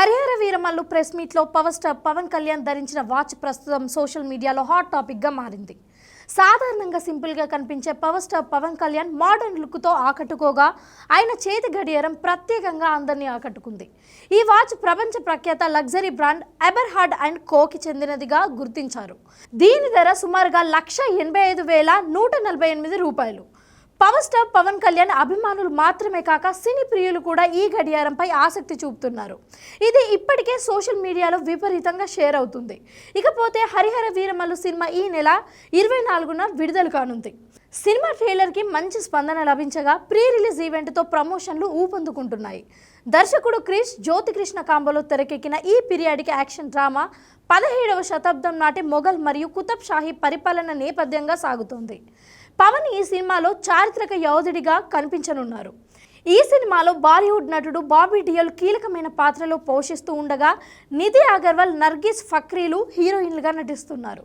Harihara Veeramallu press మీట్లో power star Pawan Kalyan ధరించిన watch ప్రస్తుతం సోషల్ మీడియాలో హాట్ టాపిక్గా మారింది. సాధారణంగా సింపుల్గా కనిపించే power star Pawan Kalyan modern లుక్తో ఆకట్టుకోగా ఆయన చేతి గడియారం ప్రత్యేకంగా అందరినీ ఆకట్టుకుంది. ఈ వాచ్ ప్రపంచ ప్రఖ్యాత లగ్జరీ బ్రాండ్ ఎబెర్హార్డ్ అండ్ కోకి చెందినదిగా గుర్తించారు. దీని ధర సుమారుగా ₹185,148. పవర్ స్టార్ పవన్ కళ్యాణ్ అభిమానులు మాత్రమే కాక సినీ ప్రియులు కూడా ఈ గడియారంపై ఆసక్తి చూపుతున్నారు. ఇది ఇప్పటికే సోషల్ మీడియాలో విపరీతంగా షేర్ అవుతుంది. ఇకపోతే హరిహర వీరమల్లు సినిమా ఈ నెల 24న విడుదల కానుంది. సినిమా ట్రైలర్కి మంచి స్పందన లభించగా ప్రీ రిలీజ్ ఈవెంట్తో ప్రమోషన్లు ఊపందుకుంటున్నాయి. దర్శకుడు క్రిష్ జ్యోతికృష్ణ కాంబోలో తెరకెక్కిన ఈ పీరియాడిక్ యాక్షన్ డ్రామా 17వ శతాబ్దం నాటి మొఘల్ మరియు కుతుబ్ షాహీ పరిపాలన నేపథ్యంగా సాగుతోంది. పవన్ ఈ సినిమాలో చారిత్రక యోధుడిగా కనిపించనున్నారు. ఈ సినిమాలో బాలీవుడ్ నటుడు బాబీ డియోల్ కీలకమైన పాత్రలో పోషిస్తూ ఉండగా నిధి అగర్వాల్, నర్గిస్ ఫక్రీలు హీరోయిన్లుగా నటిస్తున్నారు.